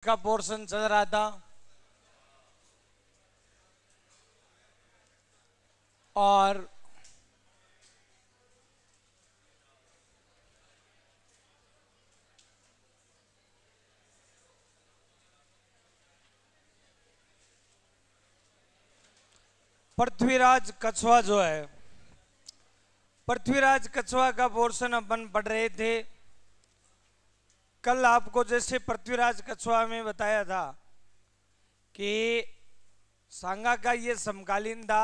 का पोर्शन चल रहा था और पृथ्वीराज कछवा जो है, पृथ्वीराज कछवा का पोर्शन अपन पढ़ रहे थे। कल आपको जैसे पृथ्वीराज कछवा में बताया था कि सांगा का ये समकालीन था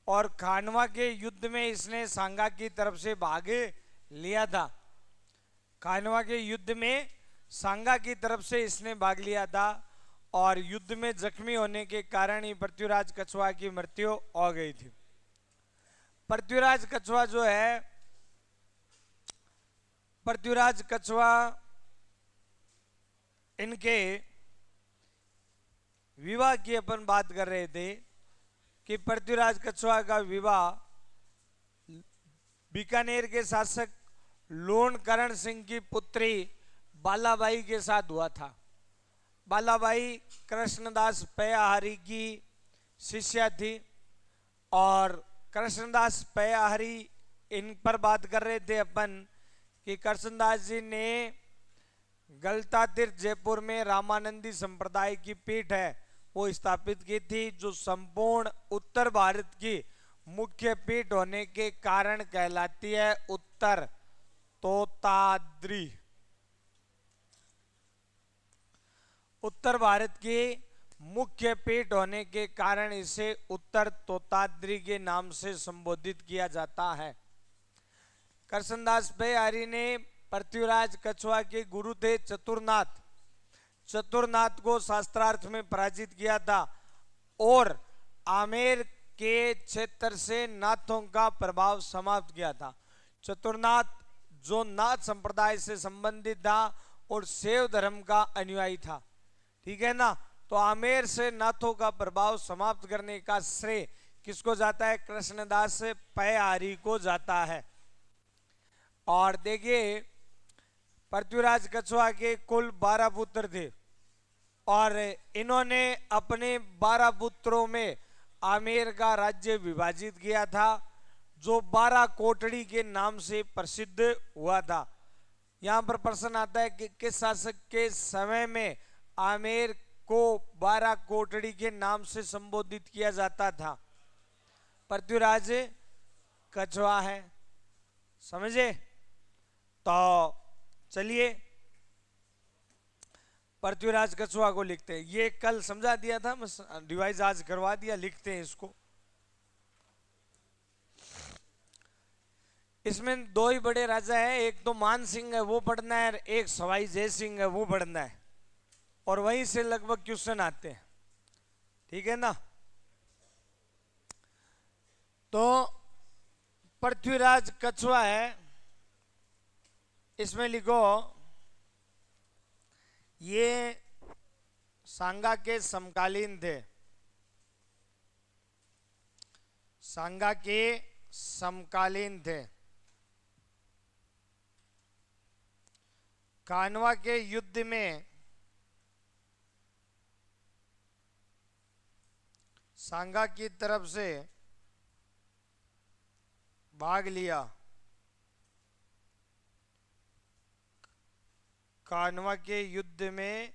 और खानवा के युद्ध में इसने सांगा की तरफ से भाग लिया था। खानवा के युद्ध में सांगा की तरफ से इसने भाग लिया था और युद्ध में जख्मी होने के कारण ही पृथ्वीराज कछवा की मृत्यु हो गई थी। पृथ्वीराज कछवा जो है, पृथ्वीराज कछवा इनके विवाह की अपन बात कर रहे थे कि पृथ्वीराज कछवा का विवाह बीकानेर के शासक लोणकरण सिंह की पुत्री बालाबाई के साथ हुआ था। बालाबाई कृष्णदास पयाहरी की शिष्या थी और कृष्णदास पयाहरी इन पर बात कर रहे थे अपन कि कृष्णदास जी ने गलता तीर्थ जयपुर में रामानंदी संप्रदाय की पीठ है वो स्थापित की थी, जो संपूर्ण उत्तर भारत की मुख्य पीठ होने के कारण कहलाती है उत्तर तोताद्री। उत्तर भारत की मुख्य पीठ होने के कारण इसे उत्तर तोताद्री के नाम से संबोधित किया जाता है। कृष्णदास पयाहरी ने पृथ्वीराज कछवा के गुरु थे चतुरनाथ, चतुरनाथ को शास्त्रार्थ में पराजित किया था और आमेर के क्षेत्र से नाथों का प्रभाव समाप्त किया था। चतुरनाथ जो नाथ संप्रदाय से संबंधित था और शैव धर्म का अनुयायी था, ठीक है ना। तो आमेर से नाथों का प्रभाव समाप्त करने का श्रेय किसको जाता है? कृष्णदास पयाहरी को जाता है। और देखिए पृथ्वीराज कछवा के कुल 12 पुत्र थे और इन्होंने अपने 12 पुत्रों में आमेर का राज्य विभाजित किया था, जो 12 कोटड़ी के नाम से प्रसिद्ध हुआ था। यहाँ पर प्रश्न आता है कि किस शासक के समय में आमेर को 12 कोटड़ी के नाम से संबोधित किया जाता था? पृथ्वीराज कछवा है, समझे? तो चलिए पृथ्वीराज कछवा को लिखते हैं। ये कल समझा दिया था, मैं रिवाइज आज करवा दिया, लिखते हैं इसको। इसमें दो ही बड़े राजा हैं, एक तो मान सिंह है वो पढ़ना है, एक सवाई जय सिंह है वो पढ़ना है और वहीं से लगभग क्वेश्चन आते हैं, ठीक है ना। तो पृथ्वीराज कछवा है, इसमें लिखो ये सांगा के समकालीन थे, सांगा के समकालीन थे। कानवा के युद्ध में सांगा की तरफ से भाग लिया, कानवा के युद्ध में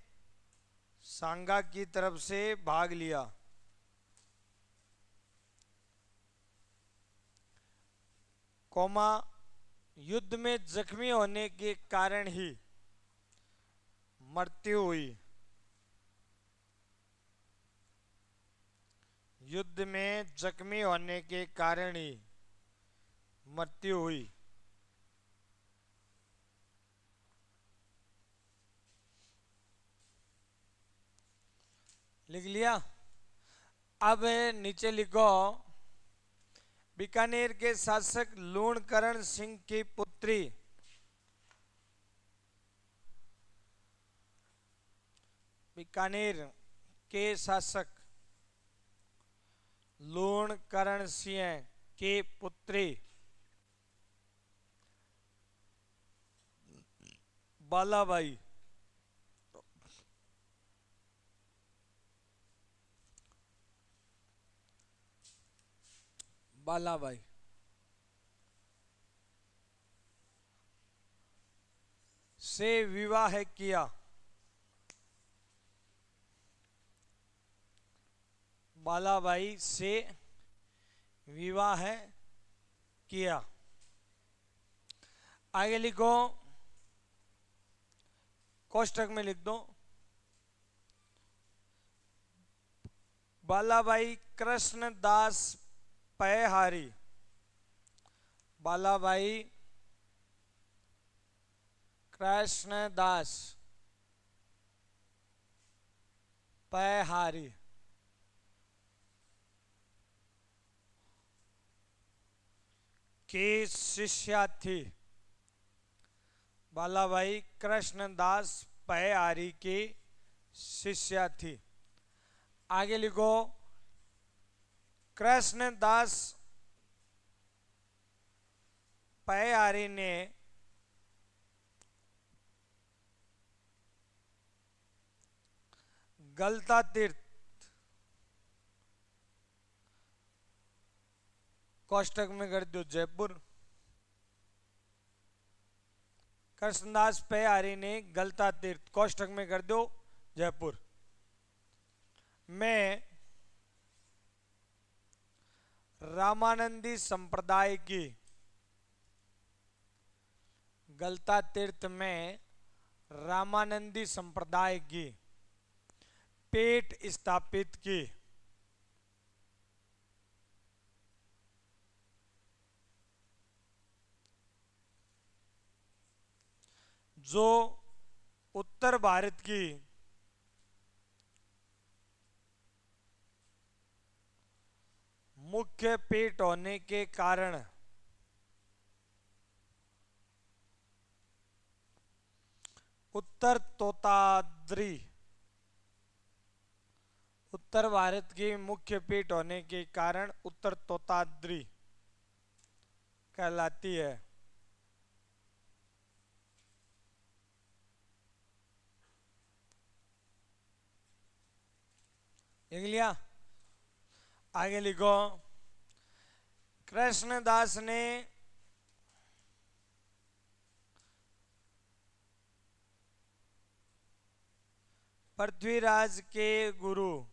सांगा की तरफ से भाग लिया। कोमा युद्ध में जख्मी होने के कारण ही मृत्यु हुई, युद्ध में जख्मी होने के कारण ही मृत्यु हुई। लिख लिया। अब नीचे लिखो बीकानेर के शासक लोणकरण सिंह की पुत्री बीकानेर के शासक लोणकरण सिंह की पुत्री बालाबाई बालाबाई से विवाह किया। बालाबाई से विवाह किया। आगे लिखो, कोष्टक में लिख दो, बालाबाई कृष्णदास पयहारी। बालाबाई कृष्णदास पयहारी की शिष्या थी। बालाबाई कृष्णदास पयहारी की शिष्या थी। आगे लिखो, कृष्णदास पयहारी ने गलता तीर्थ, कोष्टक में कर दो जयपुर। कृष्णदास पयहारी ने गलता तीर्थ, कोष्टक में कर दो जयपुर में रामानंदी संप्रदाय की, गलता तीर्थ में रामानंदी संप्रदाय की पीठ स्थापित की। जो उत्तर भारत की मुख्य पीठ होने के कारण उत्तर तोताद्री, उत्तर भारत की मुख्य पीठ होने के कारण उत्तर तोताद्री कहलाती है। लिख लिया? आगे लिखो, कृष्णदास ने पृथ्वीराज के गुरु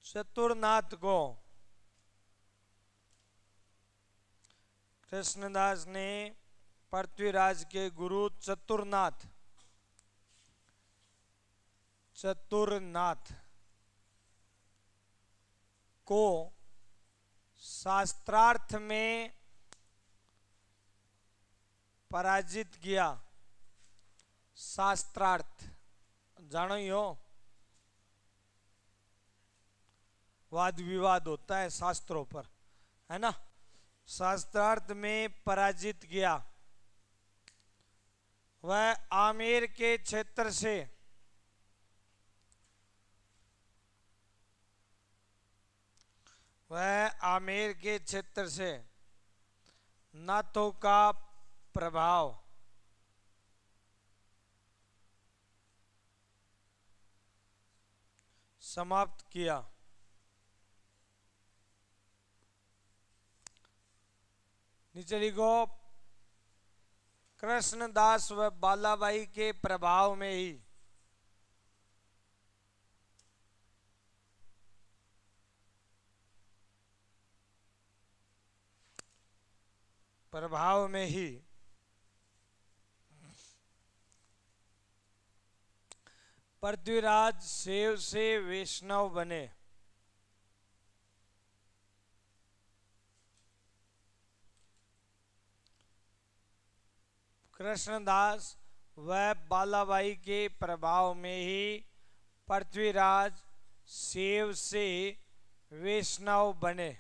चतुरनाथ को, कृष्णदास ने पृथ्वीराज के गुरु चतुरनाथ को शास्त्रार्थ में पराजित किया। शास्त्रार्थ जानो ही हो, वाद विवाद होता है शास्त्रों पर, है ना। शास्त्रार्थ में पराजित किया। वह आमेर के क्षेत्र से नाथों का प्रभाव समाप्त किया। नीचे लिखो, कृष्णदास व बालाबाई के प्रभाव में ही पृथ्वीराज शैव से वैष्णव बने। कृष्णदास व बालाबाई के प्रभाव में ही पृथ्वीराज शैव से वैष्णव बने।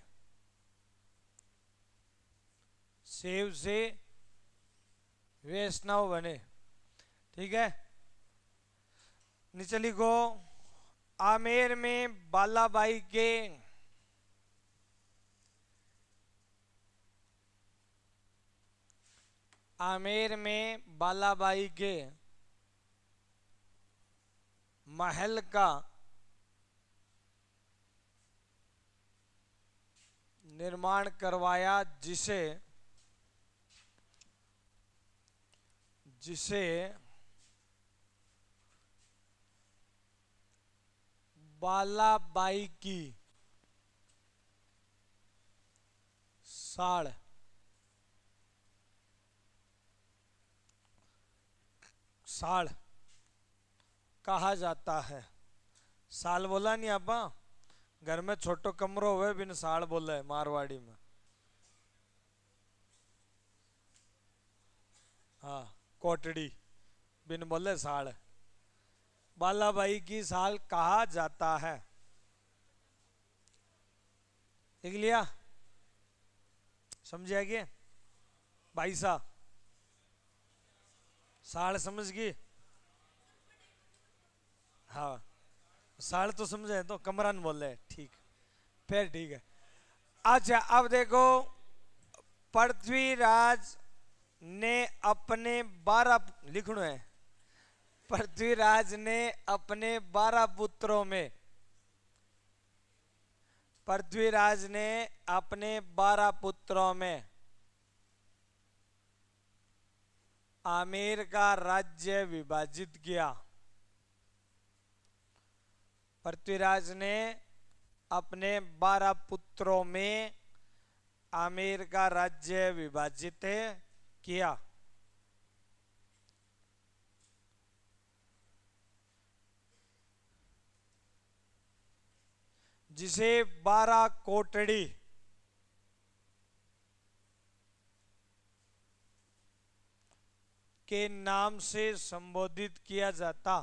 शैव से वैष्णव बने, ठीक है। नीचे लिखो, आमेर में बालाबाई के महल का निर्माण करवाया, जिसे जिसे बालाबाई की साड़ साड़ कहा जाता है। साल बोला नहीं आपा, घर में छोटो कमरो हुए बिन साड़ बोला है मारवाड़ी में। हाँ, कोटड़ी बिन बोले साड़। बालाबाई की साल कहा जाता है। देख लिया, समझ आगे भाई साहब? साड़ समझ गई? हाँ, साड़ तो समझे तो कमरान बोले, ठीक, फिर ठीक है। अच्छा, अब देखो, पृथ्वीराज ने अपने 12 लिखना है, पृथ्वीराज ने अपने 12 पुत्रों में, पृथ्वीराज ने अपने 12 पुत्रों में आमेर का राज्य विभाजित किया। पृथ्वीराज ने अपने 12 पुत्रों में आमेर का राज्य विभाजित किया। जिसे 12 कोटड़ी के नाम से संबोधित किया जाता,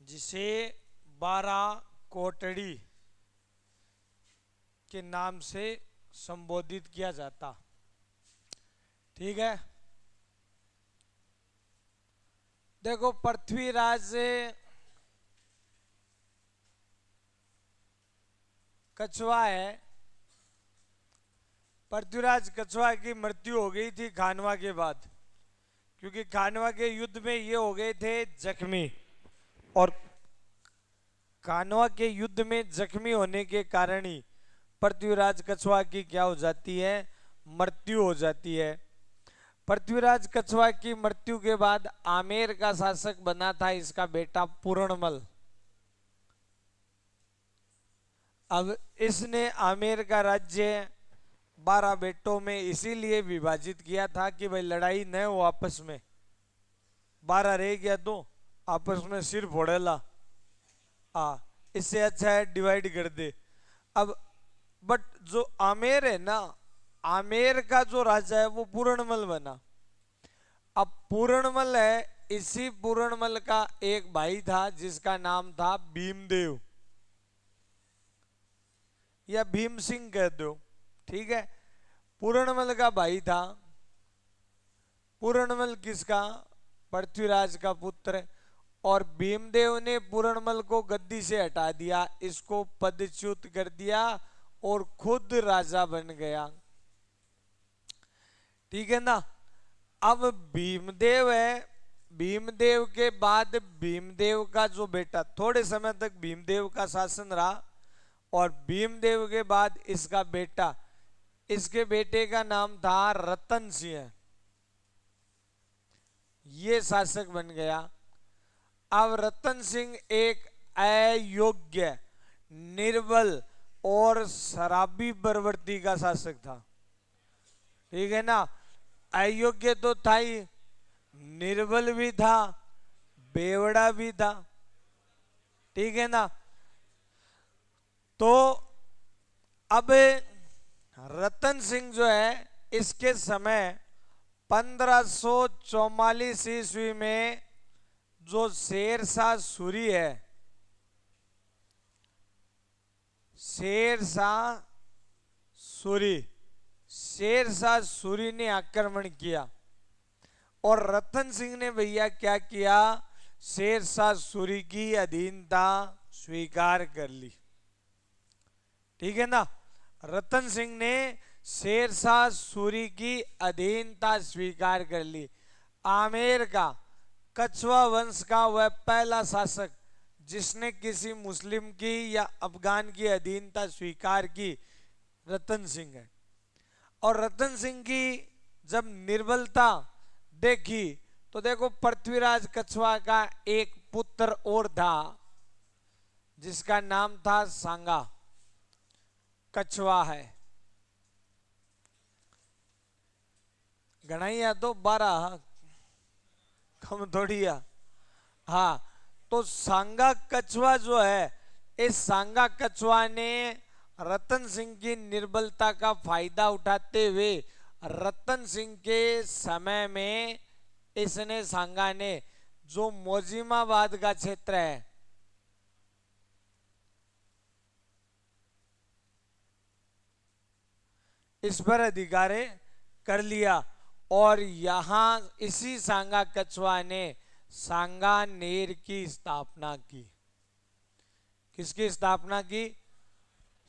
जिसे 12 कोटड़ी के नाम से संबोधित किया जाता। ठीक है, देखो, पृथ्वीराज कछवा है। पृथ्वीराज कछवा की मृत्यु हो गई थी खानवा के बाद, क्योंकि खानवा के युद्ध में ये हो गए थे जख्मी, और खानवा के युद्ध में जख्मी होने के कारण ही पृथ्वीराज कछवा की क्या हो जाती है, मृत्यु हो जाती है। पृथ्वीराज कछवा की मृत्यु के बाद आमेर का शासक बना था इसका बेटा पूर्णमल। अब इसने आमेर का राज्य 12 बेटों में इसीलिए विभाजित किया था कि भाई लड़ाई न हो आपस में, 12 रह गया तो आपस में सिर फोड़ेला, इससे अच्छा है डिवाइड कर दे। अब बट जो आमेर है ना, आमेर का जो राजा है वो पूर्णमल बना। अब पूर्णमल है, इसी पूर्णमल का एक भाई था जिसका नाम था भीमदेव, या भीम सिंह कह दो, ठीक है। पूर्णमल का भाई था। पूर्णमल किसका? पृथ्वीराज का पुत्र। और भीमदेव ने पूर्णमल को गद्दी से हटा दिया, इसको पदच्युत कर दिया और खुद राजा बन गया। ठीक है ना। अब भीमदेव है, भीमदेव के बाद भीमदेव का जो बेटा, थोड़े समय तक भीमदेव का शासन रहा, और भीमदेव के बाद इसका बेटा, इसके बेटे का नाम था रतन सिंह, ये शासक बन गया। अब रतन सिंह एक अयोग्य, निर्बल और शराबी प्रवृत्ति का शासक था। ठीक है ना। अयोग्य तो था ही, निर्बल भी था, बेवड़ा भी था। ठीक है ना। तो अब रतन सिंह जो है, इसके समय 1544 ईस्वी में जो शेरशाह सूरी है, शेरशाह सूरी ने आक्रमण किया, और रतन सिंह ने भैया क्या किया, शेरशाह सूरी की अधीनता स्वीकार कर ली। ठीक है ना। रतन सिंह ने शेरशाह सूरी की अधीनता स्वीकार कर ली। आमेर का, कछवा वंश का वह पहला शासक जिसने किसी मुस्लिम की या अफगान की अधीनता स्वीकार की, रतन सिंह है। और रतन सिंह की जब निर्बलता देखी तो देखो, पृथ्वीराज कछवा का एक पुत्र और था जिसका नाम था सांगा। कछवा है गणाइया तो 12, कम थोड़ी है। हाँ, तो सांगा कछवा जो है, इस सांगा कछवा ने रतन सिंह की निर्बलता का फायदा उठाते हुए रतन सिंह के समय में इसने, सांगा ने, जो मोजिमाबाद का क्षेत्र है, इस पर अधिकार कर लिया। और यहां इसी सांगा कछवा ने सांगानेर की स्थापना की। किसकी स्थापना की?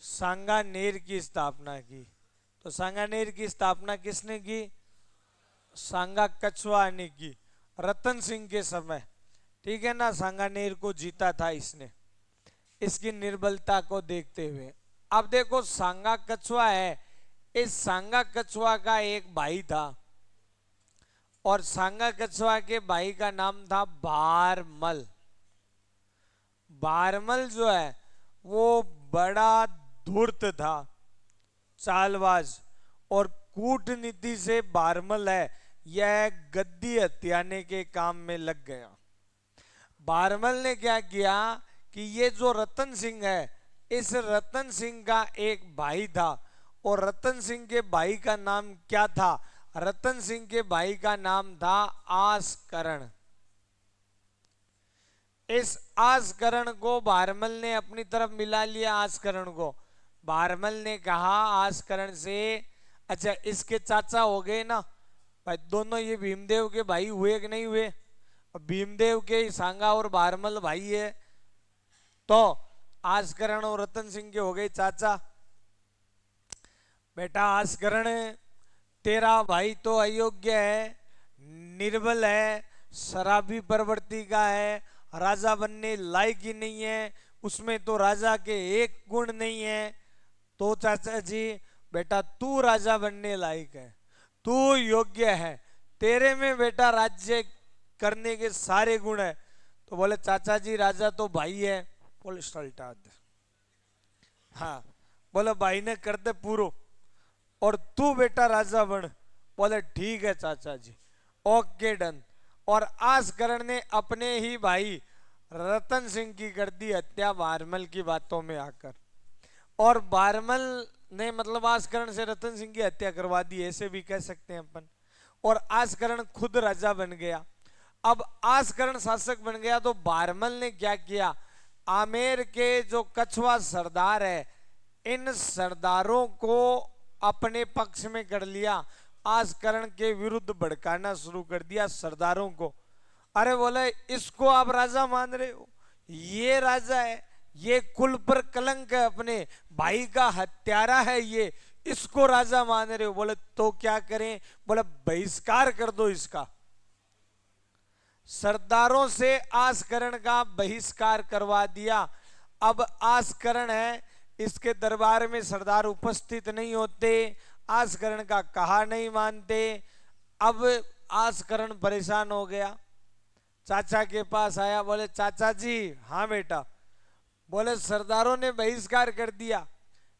सांगानेर की स्थापना की। तो सांगानेर की स्थापना किसने की? सांगा कछवा ने की, रतन सिंह के समय। ठीक है ना, सांगानेर को जीता था इसने, इसकी निर्बलता को देखते हुए। अब देखो, सांगा कछवा है, इस सांगा कछवा का एक भाई था और सांगा कछवा के भाई का नाम था भारमल। भारमल जो है वो बड़ा धूर्त था, चालबाज, और कूटनीति से भारमल है यह गद्दी हथियाने के काम में लग गया। भारमल ने क्या किया कि ये जो रतन सिंह है, इस रतन सिंह का एक भाई था, और रतन सिंह के भाई का नाम क्या था? रतन सिंह के भाई का नाम था आसकरण। इस आसकरण को भारमल ने अपनी तरफ मिला लिया। आसकरण को भारमल ने कहा आसकरण से, अच्छा इसके चाचा हो गए ना भाई, दोनों ये भीमदेव के भाई हुए कि नहीं हुए? भीमदेव के सांगा और भारमल भाई है, तो आसकरण और रतन सिंह के हो गए चाचा। बेटा आसकरण, तेरा भाई तो अयोग्य है, निर्बल है, शराबी प्रवृत्ति का है, राजा बनने लायक ही नहीं है, उसमें तो राजा के एक गुण नहीं है। तो चाचा जी बेटा तू राजा बनने लायक है, तू योग्य है, तेरे में बेटा राज्य करने के सारे गुण है। तो बोले चाचा जी राजा तो भाई है। बोले सल्टा दे, हाँ बोले भाई ने कर दे पूरो, और तू बेटा राजा बन। बोले ठीक है चाचा जी, ओके डन। और आसकरण ने अपने ही भाई रतन सिंह की कर दी हत्या भारमल की बातों में आकर, और भारमल ने मतलब आसकरण से रतन सिंह की हत्या करवा दी, ऐसे भी कह सकते हैं अपन। और आसकरण खुद राजा बन गया। अब आसकरण शासक बन गया तो भारमल ने क्या किया, आमेर के जो कछवा सरदार है, इन सरदारों को अपने पक्ष में कर लिया, आसकरण के विरुद्ध भड़काना शुरू कर दिया सरदारों को। अरे बोले इसको आप राजा मान रहे हो, ये राजा है, ये कुल पर कलंक है, अपने भाई का हत्यारा है ये, इसको राजा मान रहे हो। बोले तो क्या करें? बोले बहिष्कार कर दो इसका। सरदारों से आसकरण का बहिष्कार करवा दिया। अब आसकरण है, इसके दरबार में सरदार उपस्थित नहीं होते, आसकरण का कहा नहीं मानते। अब आसकरण परेशान हो गया, चाचा के पास आया, बोले चाचा जी। हाँ बेटा। बोले सरदारों ने बहिष्कार कर दिया,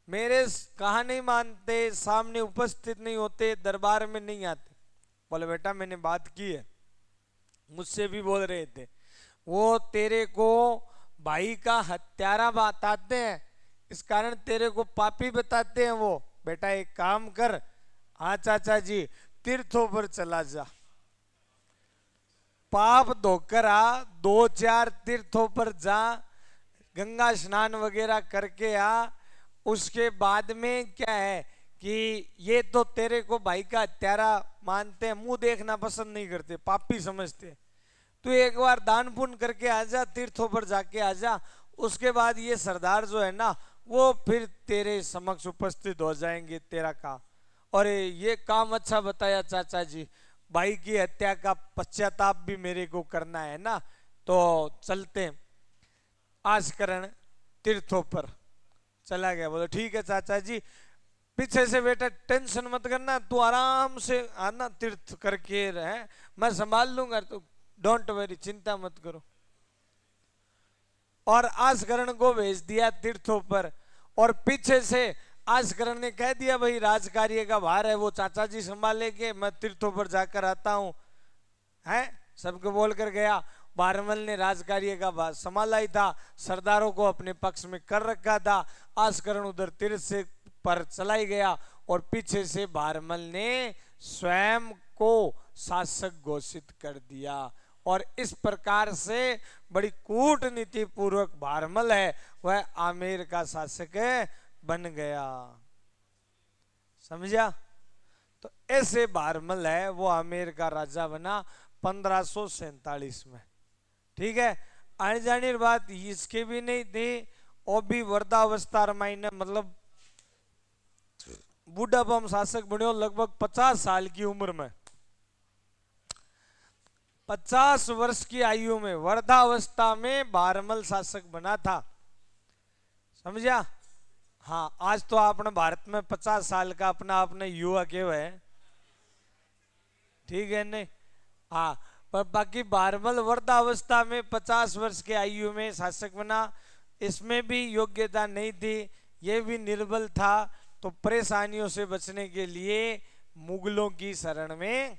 मेरे कहा नहीं मानते, सामने उपस्थित नहीं होते, दरबार में नहीं आते। बोले बेटा मैंने बात की है, मुझसे भी बोल रहे थे, वो तेरे को भाई का हत्यारा बताते हैं, इस कारण तेरे को पापी बताते हैं वो। बेटा एक काम कर, हाँ चाचा जी, तीर्थों पर चला जा, पाप धोकर आ, 2-4 तीर्थों पर जा, गंगा स्नान वगैरह करके आ। उसके बाद में क्या है कि ये तो तेरे को भाई का हत्यारा मानते हैं, मुंह देखना पसंद नहीं करते, पापी समझते। तू एक बार दान पुण्य करके आजा, तीर्थों पर जाके आजा, उसके बाद ये सरदार जो है ना वो फिर तेरे समक्ष उपस्थित हो जाएंगे, तेरा काम। और ये काम अच्छा बताया चाचा जी, भाई की हत्या का पश्चाताप भी मेरे को करना है ना, तो चलते। आस्करण तीर्थों पर चला गया। बोलो ठीक है चाचा जी, पीछे से बेटा टेंशन मत करना, तू आराम से आना तीर्थ करके रहे, मैं संभाल लूंगा, तो डोंट वरी, चिंता मत करो। और आस्करण को भेज दिया तीर्थों पर, और पीछे से आस्करण ने कह दिया भाई राज कार्य का भार है वो चाचा जी संभालेंगे, मैं तीर्थों पर जाकर आता हूं, है सबको बोल कर गया। बारमल ने राज कार्य का भार संभाला ही था, सरदारों को अपने पक्ष में कर रखा था। आस्करण उधर तीर्थ से पर चला ही गया, और पीछे से बारमल ने स्वयं को शासक घोषित कर दिया। और इस प्रकार से बड़ी कूटनीति पूर्वक बारमल है वह आमेर का शासक बन गया। समझा? तो ऐसे बारमल है वो आमेर का राजा बना 1547 में। ठीक है, आने जाने बात इसके भी नहीं थी, और भी वृद्धावस्था रामायण, मतलब बूढ़ापा में शासक बने लगभग 50 साल की उम्र में, 50 वर्ष की आयु में वृद्धावस्था में बारमल शासक बना था। समझा? हाँ, आज तो अपने भारत में 50 साल का अपना अपने युवा केव है, ठीक है नहीं? हाँ, पर बाकी बारमल वृद्धावस्था में 50 वर्ष के आयु में शासक बना। इसमें भी योग्यता नहीं थी, ये भी निर्बल था, तो परेशानियों से बचने के लिए मुगलों की शरण में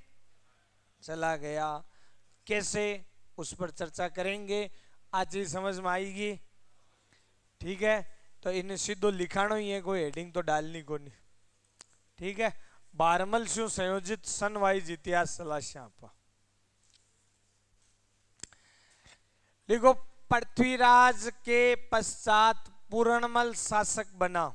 चला गया। कैसे, उस पर चर्चा करेंगे, आज ही समझ में आएगी। ठीक है, तो इन्हें सीधो लिखाणो ही है, कोई हेडिंग तो डालनी को नहीं। ठीक है, बारमल शू संयोजित सन वाइज इतिहास सलाह आप लिखो। पृथ्वीराज के पश्चात पूर्णमल शासक बना।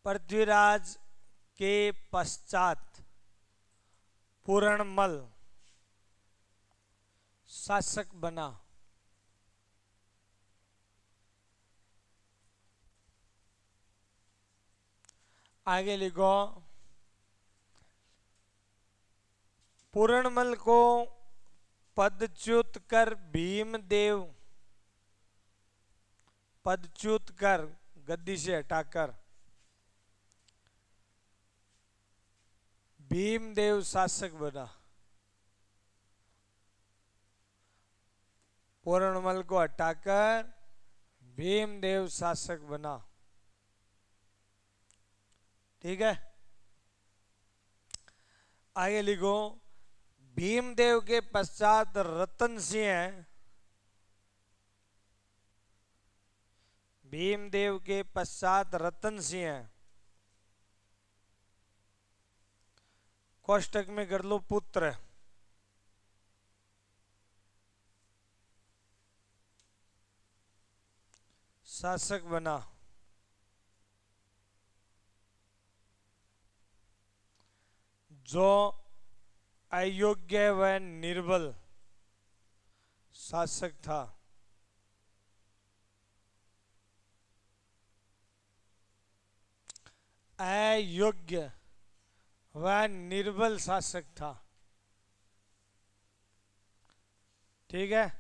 पृथ्वीराज के पश्चात पूर्णमल शासक बना। आगे लिखो, पूर्णमल को पदच्युत कर भीमदेव, पदच्युत कर गद्दी से हटाकर भीमदेव शासक बना। पूर्णमल को हटाकर भीमदेव शासक बना। ठीक है, आगे लिखो, भीमदेव के पश्चात रतन सिंह है। भीमदेव के पश्चात रतन सिंह है, कोष्टक में कर लो पुत्र, शासक बना। जो अयोग्य व निर्बल शासक था। अयोग्य व निर्बल शासक था। ठीक है,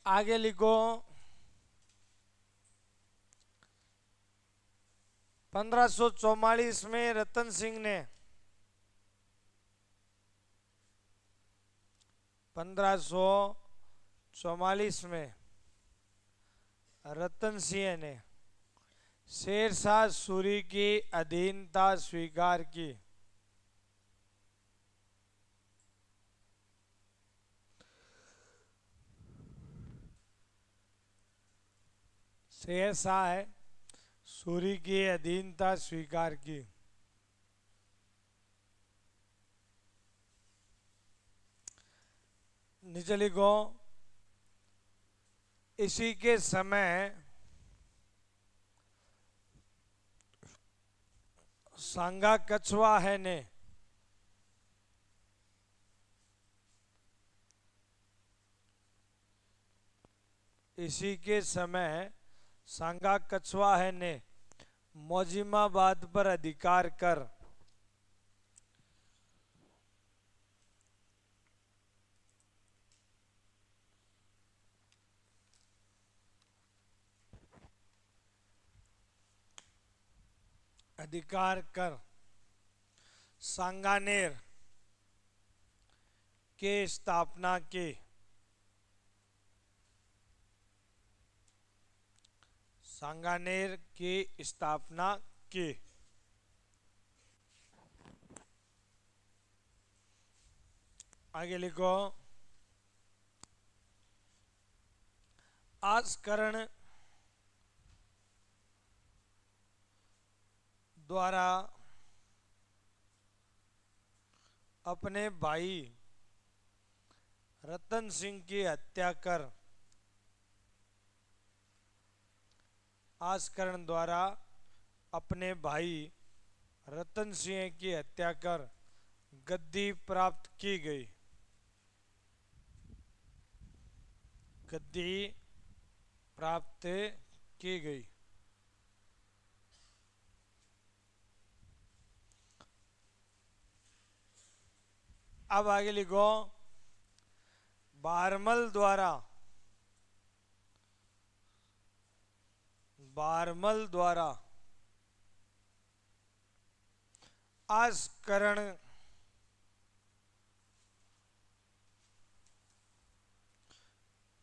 आगे लिखो, 1544 में रतन सिंह ने 1544 में रतन सिंह ने शेरशाह सूरी की अधीनता स्वीकार की। शेरशाह सूरी की अधीनता स्वीकार की। नीचे लिखो, इसी के समय सांगा कछवा है ने इसी के समय सांगा कछवा है ने मोजिमाबाद पर अधिकार कर अधिकार कर सांगानेर के स्थापना के सांगानेर की स्थापना की। आगे लिखो, आस्करण द्वारा अपने भाई रतन सिंह की हत्या कर आस्करण द्वारा अपने भाई रतन सिंह की हत्या कर गद्दी प्राप्त की गई। गद्दी प्राप्त की गई। अब आगे लिखो, बारमल द्वारा आस्करण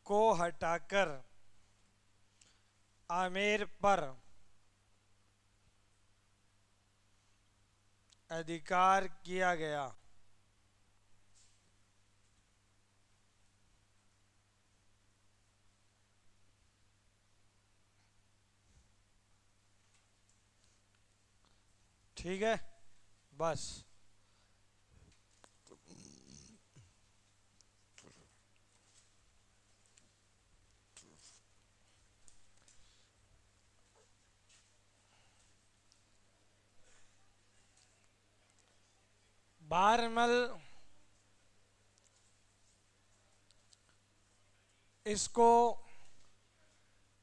को हटाकर आमेर पर अधिकार किया गया। ठीक है, बस। बारमल, इसको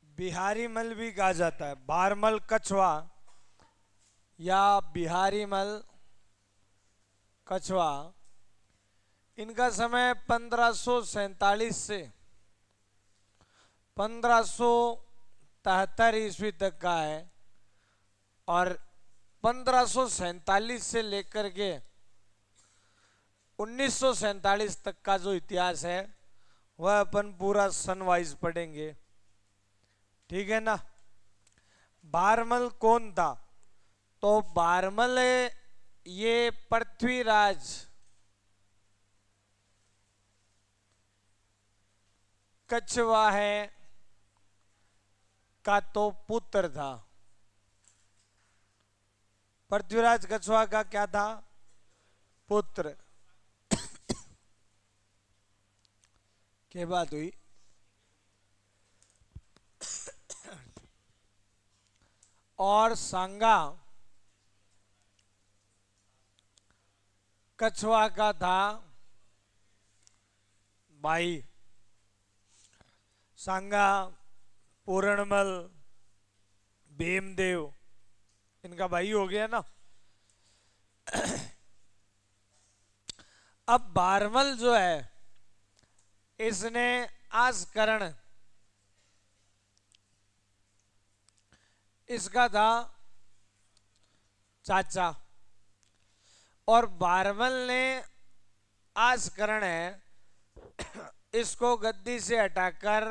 बिहारी मल भी कहा जाता है। बारमल कछवा या बिहारी मल कछवा, इनका समय 1547 से 1573 ईस्वी तक का है और 1547 से लेकर के 1947 तक का जो इतिहास है वह अपन पूरा सन वाइज पढ़ेंगे। ठीक है ना। बारमल कौन था? तो बारमल ये पृथ्वीराज कछवा है का तो पुत्र था। पृथ्वीराज कछवा का क्या था? पुत्र। क्या बात हुई? और सांगा कछवा का था भाई। सांगा, पूरणमल, भीमदेव इनका भाई हो गया ना। अब बारमल जो है इसने आस्करण इसका था चाचा और बारमल ने आस्करण है इसको गद्दी से हटाकर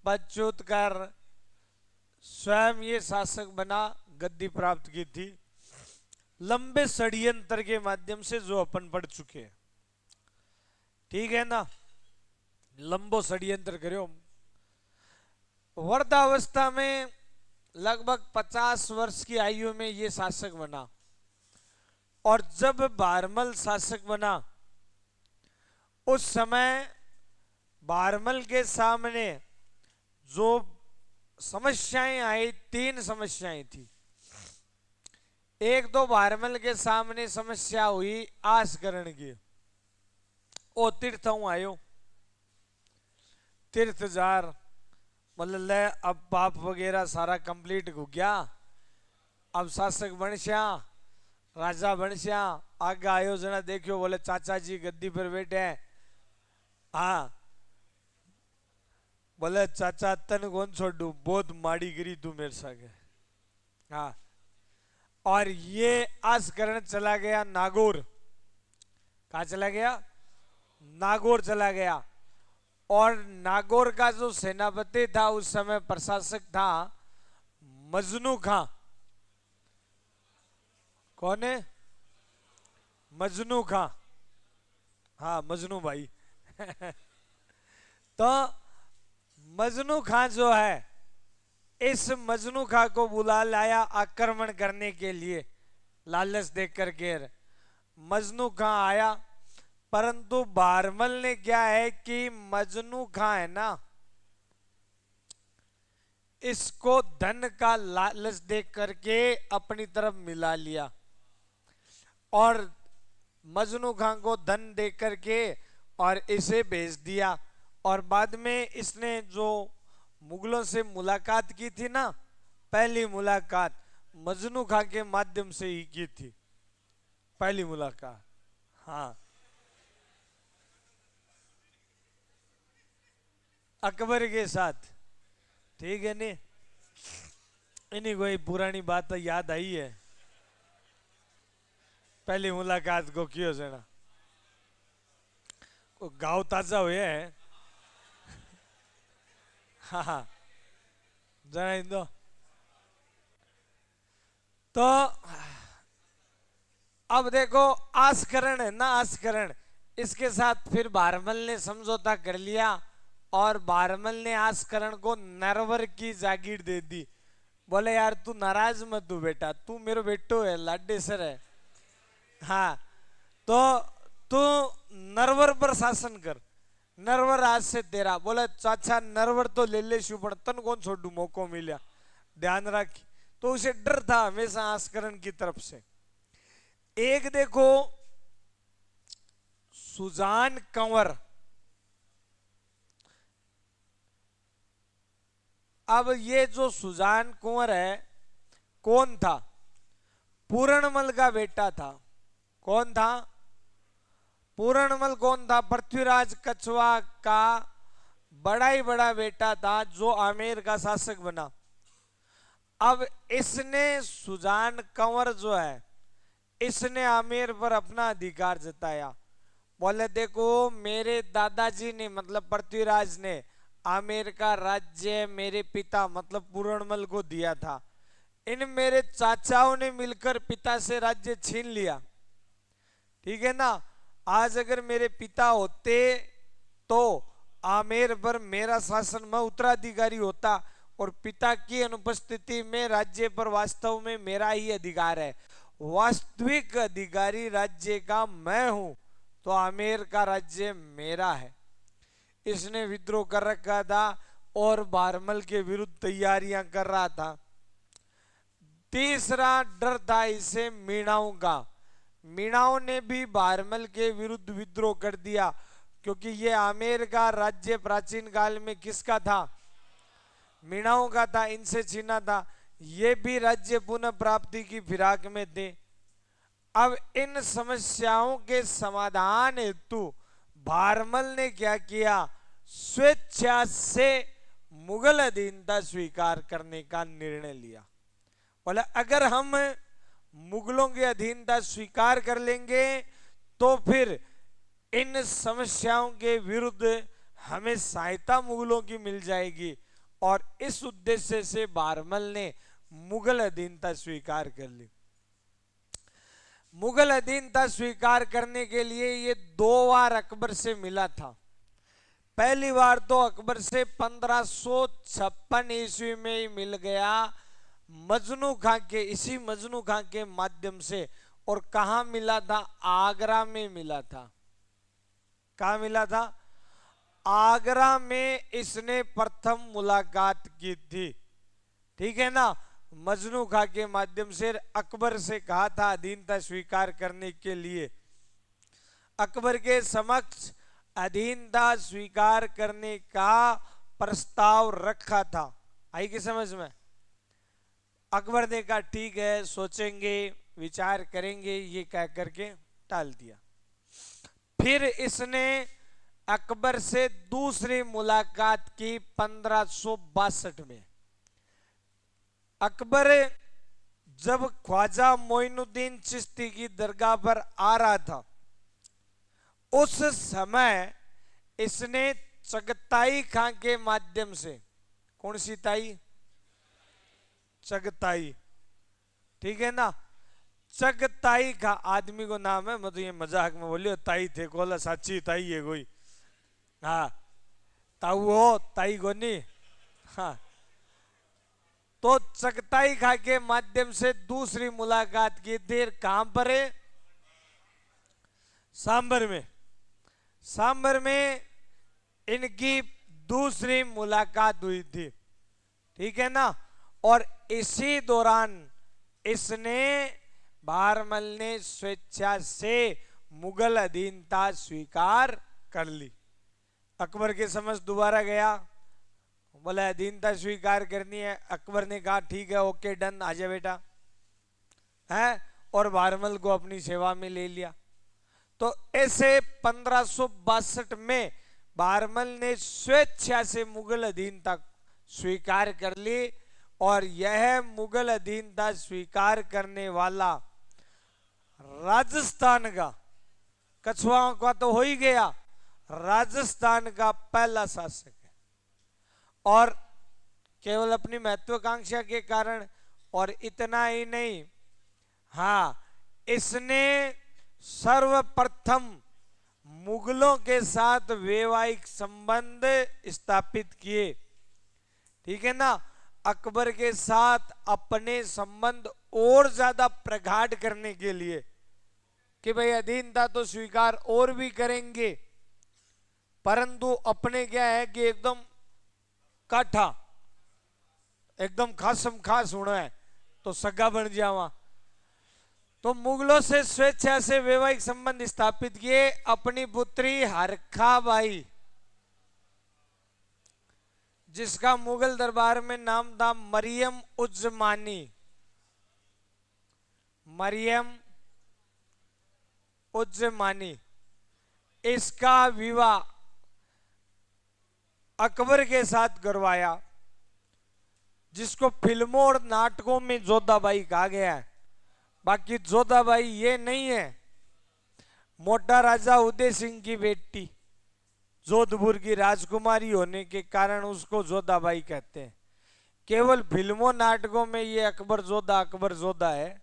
पदच्युत कर स्वयं ये शासक बना, गद्दी प्राप्त की थी लंबे षड्यंत्र के माध्यम से जो अपन पढ़ चुके हैं। ठीक है ना। लंबो षड्यंत्र करो। वृद्धावस्था में लगभग 50 वर्ष की आयु में ये शासक बना और जब बारमल शासक बना उस समय बारमल के सामने जो समस्याएं आई, 3 समस्याएं थी। एक तो बारमल के सामने समस्या हुई आस्करण की। ओ तीर्थों आयो, तीर्थ जार मतलब ले अब पाप वगैरह सारा कंप्लीट हो गया, अब शासक बनश्या, राजा बनश्या। आगे आयोजना देखियो, बोले चाचा जी गद्दी पर बैठे हैं। हाँ बोले चाचा तन कौन छोड़ू, बहुत माड़ी गिरी तू मेरे सागे। हाँ और ये आस्करण चला गया नागौर। कहा चला गया? नागौर चला गया। और नागौर का जो सेनापति था उस समय प्रशासक था मजनू खां। कौन है? मजनू खां। हाँ मजनू भाई तो मजनू खां जो है, इस मजनू खां को बुला लाया आक्रमण करने के लिए, लालच देख करके। मजनू खां आया, परंतु बारमल ने क्या है कि मजनू खां है ना, इसको धन का लालच देख करके अपनी तरफ मिला लिया और मजनू खां को धन दे करके और इसे भेज दिया। और बाद में इसने जो मुगलों से मुलाकात की थी ना, पहली मुलाकात मजनू खां के माध्यम से ही की थी, पहली मुलाकात। हाँ, अकबर के साथ। ठीक है नहीं? इन्हीं कोई पुरानी बात तो याद आई है, पहली मुलाकात को क्यों से ना को गाँव ताजा हुए है। हाँ जरा दो तो अब देखो आस्करण है ना, आस्करण, इसके साथ फिर बारमल ने समझौता कर लिया और बारमल ने आस्करण को नरवर की जागीर दे दी। बोले यार तू नाराज मत तू बेटा, तू मेरे बेटो है, लाडे सर है। हाँ तो तू नरवर पर शासन कर, नरवर आज से तेरा। बोले चाचा नरवर तो ले ले शू, पण तन कौन छोड़ू, मौको मिला, ध्यान रख। तो उसे डर था हमेशा आस्करण की तरफ से। एक देखो सुजान कंवर, अब ये जो सुजान कुंवर है कौन था? पूरणमल का बेटा था। कौन था? पूरणमल कौन था? पृथ्वीराज कछवा का बड़ा ही बड़ा बेटा था जो आमेर का शासक बना। अब इसने सुजान कंवर जो है, इसने आमेर पर अपना अधिकार जताया। बोले देखो मेरे दादाजी ने मतलब पृथ्वीराज ने आमेर का राज्य मेरे पिता मतलब पूरणमल को दिया था। इन मेरे चाचाओं ने मिलकर पिता से राज्य छीन लिया। ठीक है ना? आज अगर मेरे पिता होते तो आमेर पर मेरा शासन, मैं उत्तराधिकारी होता और पिता की अनुपस्थिति में राज्य पर वास्तव में मेरा ही अधिकार है। वास्तविक अधिकारी राज्य का मैं हूं, तो आमेर का राज्य मेरा है। इसने विद्रोह कर रखा था और बारमल के विरुद्ध तैयारियां कर रहा था। तीसरा डर था इसे मीणाओं का। मीणाओं ने भी बारमल के विरुद्ध विद्रोह कर दिया, क्योंकि ये आमेर का राज्य प्राचीन काल में किसका था? मीणाओं का था, इनसे छीना था। ये भी राज्य पुनः प्राप्ति की फिराक में थे। अब इन समस्याओं के समाधान हेतु बारमल ने क्या किया? स्वेच्छा से मुगल अधीनता स्वीकार करने का निर्णय लिया। बोला अगर हम मुगलों की अधीनता स्वीकार कर लेंगे तो फिर इन समस्याओं के विरुद्ध हमें सहायता मुगलों की मिल जाएगी। और इस उद्देश्य से बारमल ने मुगल अधीनता स्वीकार कर ली। मुगल अधीनता स्वीकार करने के लिए ये 2 बार अकबर से मिला था। पहली बार तो अकबर से 1556 ईस्वी में ही मिल गया मजनू खां के, इसी मजनू खां के माध्यम से। और कहां मिला था? आगरा में मिला था। कहां मिला था? आगरा में इसने प्रथम मुलाकात की थी। ठीक है ना? मजनू खां के माध्यम से अकबर से कहा था अधीनता स्वीकार करने के लिए। अकबर के समक्ष अधीनता स्वीकार करने का प्रस्ताव रखा था। आई की समझ में? अकबर ने कहा ठीक है, सोचेंगे, विचार करेंगे, ये कह करके टाल दिया। फिर इसने अकबर से दूसरी मुलाकात की 1562 में। अकबर जब ख्वाजा मोइनुद्दीन चिश्ती की दरगाह पर आ रहा था, उस समय इसने चगताई खां के माध्यम से, कौन सी ताई? चगताई, ठीक है ना। चगताई का आदमी को नाम है, मैं तो ये मजाक में बोलियो ताई थे कोला, साची ताई है कोई, हाँ ताऊ हो ताई को नहीं, हाँ। तो चगताई खा के माध्यम से दूसरी मुलाकात की थी, कहां पर है? सांबर में। सांबर में इनकी दूसरी मुलाकात हुई थी, ठीक है ना। और इसी दौरान इसने, बहरमल ने स्वेच्छा से मुगल अधीनता स्वीकार कर ली। अकबर के समझ दोबारा गया, बोला अधीनता स्वीकार करनी है। अकबर ने कहा ठीक है, ओके डन, आजा बेटा, है। और बहरमल को अपनी सेवा में ले लिया। तो ऐसे 1562 में बहरमल ने स्वेच्छा से मुगल अधीनता स्वीकार कर ली। और यह मुगल अधीनता स्वीकार करने वाला राजस्थान का, कछुआओं का तो हो ही गया, राजस्थान का पहला शासक है। और केवल अपनी महत्वाकांक्षा के कारण, और इतना ही नहीं, हाँ, इसने सर्वप्रथम मुगलों के साथ वैवाहिक संबंध स्थापित किए, ठीक है ना। अकबर के साथ अपने संबंध और ज्यादा प्रगाढ़ करने के लिए कि भाई अधीनता तो स्वीकार और भी करेंगे, परंतु अपने क्या है कि एकदम काठा, एकदम खासम खास होना है, तो सगा बन जावा। तो मुगलों से स्वेच्छा से वैवाहिक संबंध स्थापित किए। अपनी पुत्री हरखा बाई, जिसका मुगल दरबार में नाम था मरियम उज़्ज़मानी, मरियम उज़्ज़मानी, इसका विवाह अकबर के साथ करवाया, जिसको फिल्मों और नाटकों में जोधाबाई कहा गया है। बाकी जोधाबाई ये नहीं है, मोटा राजा उदय सिंह की बेटी, जोधपुर की राजकुमारी होने के कारण उसको जोधाबाई कहते हैं। केवल फिल्मों नाटकों में ये अकबर जोधा है,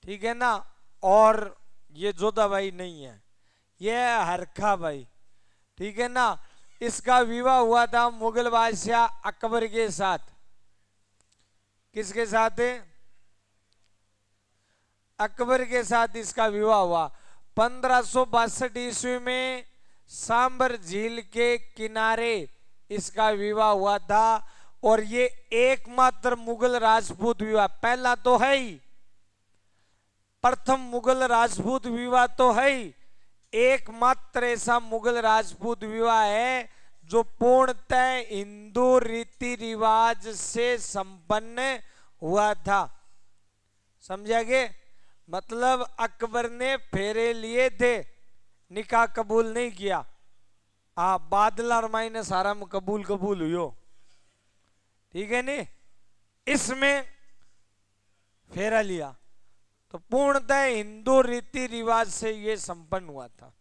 ठीक है ना। और ये जोधाबाई नहीं है, ये है हरखा बाई, ठीक है ना। इसका विवाह हुआ था मुगल बादशाह अकबर के साथ। किसके साथ है? अकबर के साथ इसका विवाह हुआ। 1562 ईस्वी में सांबर झील के किनारे इसका विवाह हुआ था। और ये एकमात्र मुगल राजपूत विवाह, पहला तो है ही, प्रथम मुगल राजपूत विवाह तो है ही, एकमात्र ऐसा मुगल राजपूत विवाह है जो पूर्णतः हिंदू रीति रिवाज से संपन्न हुआ था। समझा गया? मतलब अकबर ने फेरे लिए थे, निकाह कबूल नहीं किया। बादला रमाई सारा में कबूल हुई, ठीक है नी। इसमें फेरा लिया तो पूर्णतः हिंदू रीति रिवाज से ये संपन्न हुआ था।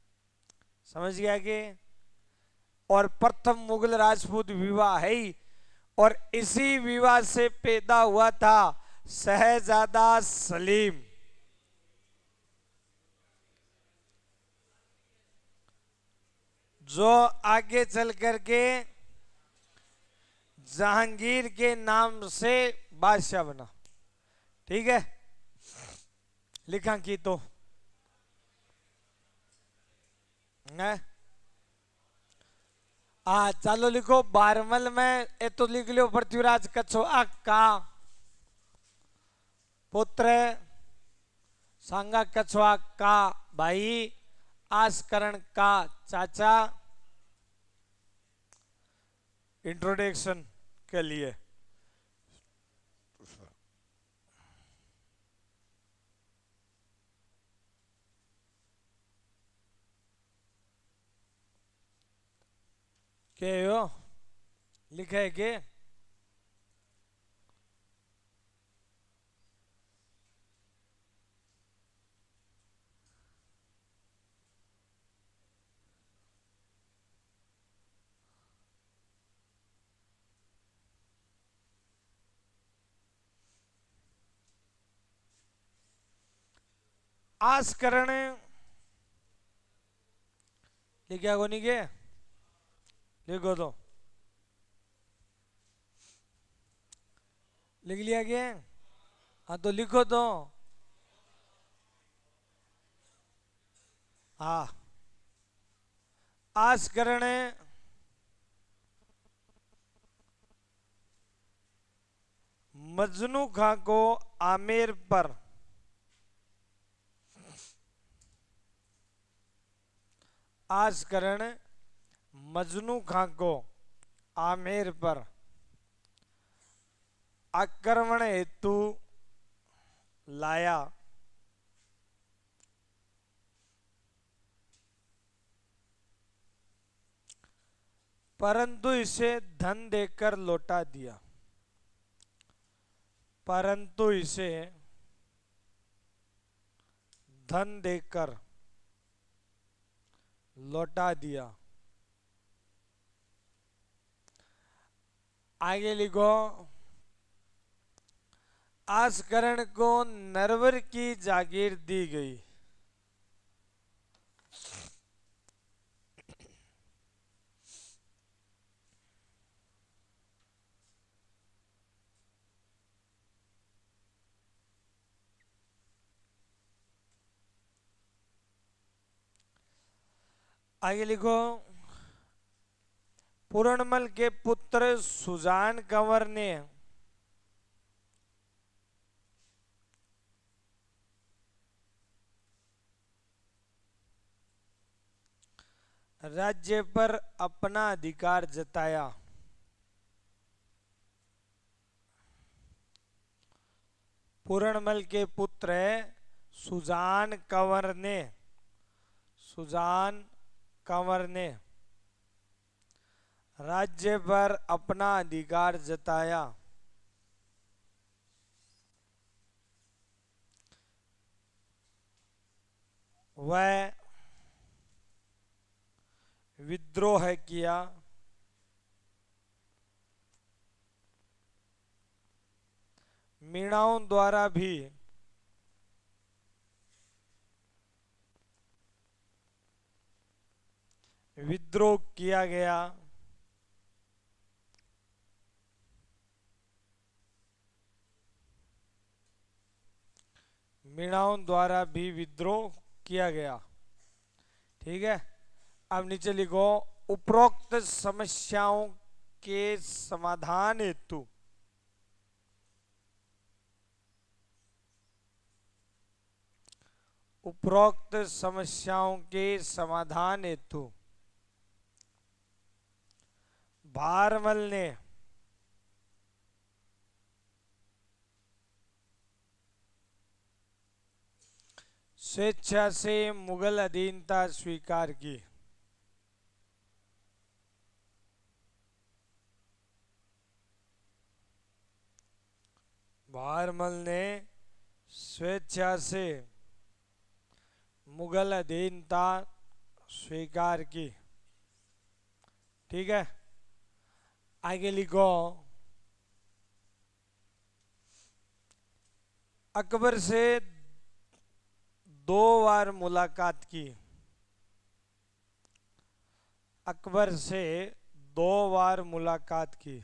समझ गया कि? और प्रथम मुगल राजपूत विवाह है ही। और इसी विवाह से पैदा हुआ था शहजादा सलीम। जो आगे चल करके जहांगीर के नाम से बादशाह बना, ठीक है। लिखा की तो है। चलो लिखो, बारमल में ए तो लिख लो, पृथ्वीराज कछुआ का पुत्र, सांगा कछुआ का भाई, आस्करण का चाचा। इंट्रोडक्शन के लिए क्या हो लिखा है कि आस्करण लिखा को नहीं के लिखो तो लिख लिया क्या? हाँ तो लिखो तो। हाँ आस्करण मजनू खां को आमेर पर आस्करण मजनू खां को आमेर पर आक्रमण हेतु लाया, परंतु इसे धन देकर लौटा दिया। परंतु इसे धन देकर लौटा दिया। आगे लिखो, आस्करण को नरवर की जागीर दी गई। आगे लिखो, पूर्णमल के पुत्र सुजान कंवर ने राज्य पर अपना अधिकार जताया। पूर्णमल के पुत्र सुजान कंवर ने राज्य पर अपना अधिकार जताया। वह विद्रोह किया। मीणाओं द्वारा भी विद्रोह किया गया। मीणाओं द्वारा भी विद्रोह किया गया। ठीक है, अब नीचे लिखो, उपरोक्त समस्याओं के समाधान हेतु उपरोक्त समस्याओं के समाधान हेतु भारमल ने स्वेच्छा से मुगल अधीनता स्वीकार की। भारमल ने स्वेच्छा से मुगल अधीनता स्वीकार की। ठीक है, आगे लिखो, अकबर से 2 बार मुलाकात की। अकबर से 2 बार मुलाकात की।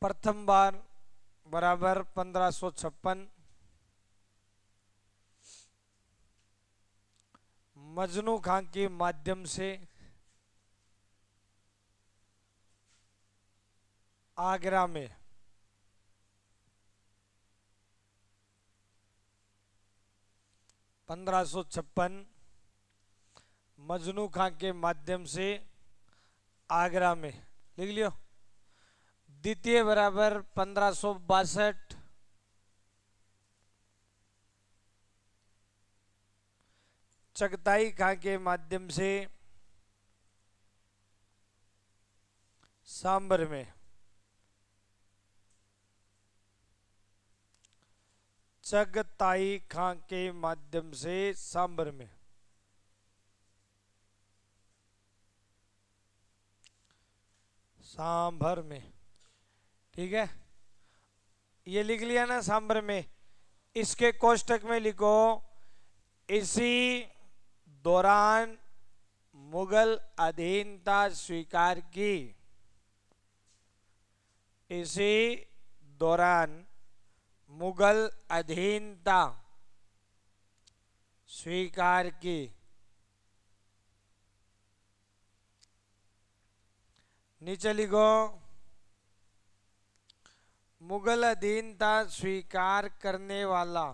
प्रथम बार बराबर 1556 मजनू खां के माध्यम से आगरा में। मजनू खां के माध्यम से आगरा में लिख लियो। द्वितीय बराबर 1562 चगताई खां के माध्यम से सांबर में। चगताई खां के माध्यम से सांबर में। सांभर में। ठीक है, ये लिख लिया ना सांबर में, इसके कोष्टक में लिखो इसी दौरान मुगल अधीनता स्वीकार की। इसी दौरान मुगल अधीनता स्वीकार की। नीचे लिखो मुगल अधीनता स्वीकार करने वाला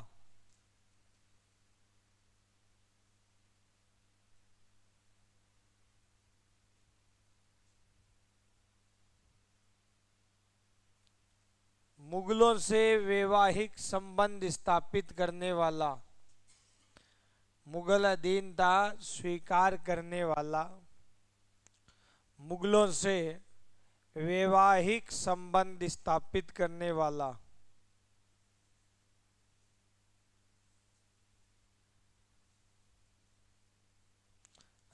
मुगलों से वैवाहिक संबंध स्थापित करने वाला, मुगल अधीनता स्वीकार करने वाला, मुगलों से वैवाहिक संबंध स्थापित करने वाला,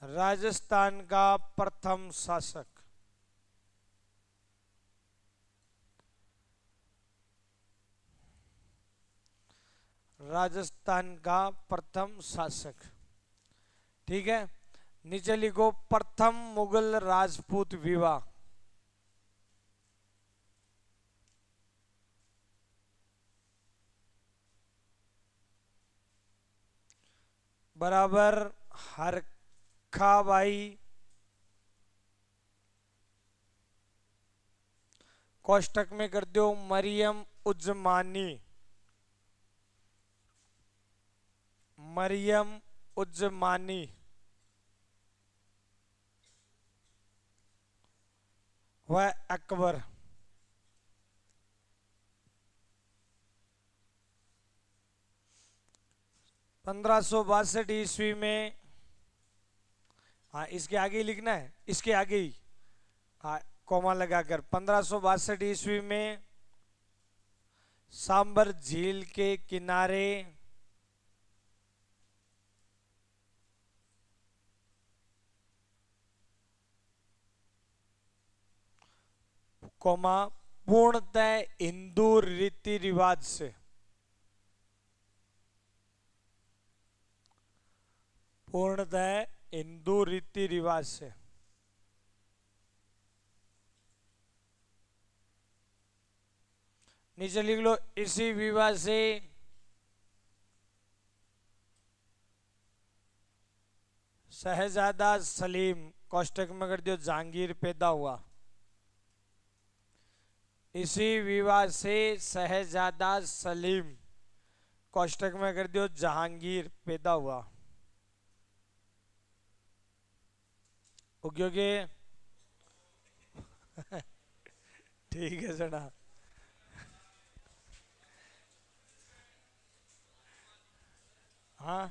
राजस्थान का प्रथम शासक। राजस्थान का प्रथम शासक। ठीक है, नीचे लिखो प्रथम मुगल राजपूत विवाह। बराबर हरखाबाई कोष्टक में कर दो मरियम उज़्ज़मानी। मरियम उज़्ज़मानी व अकबर। पंद्रह सौ बासठ ईस्वी में, हाँ इसके आगे ही लिखना है, इसके आगे ही हाँ कोमा लगाकर 1562 ईस्वी में सांबर झील के किनारे कोमा पूर्णतः हिंदू रीति रिवाज से, पूर्णतः हिंदू रीति रिवाज से नीचे लिख लो इसी विवाह से शहजादा सलीम कोष्टक में कर दियो जहांगीर पैदा हुआ। इसी विवाह से शहजादा सलीम कोष्टक में कर दियो जहांगीर पैदा हुआ। क्योंकि ठीक है सना। हाँ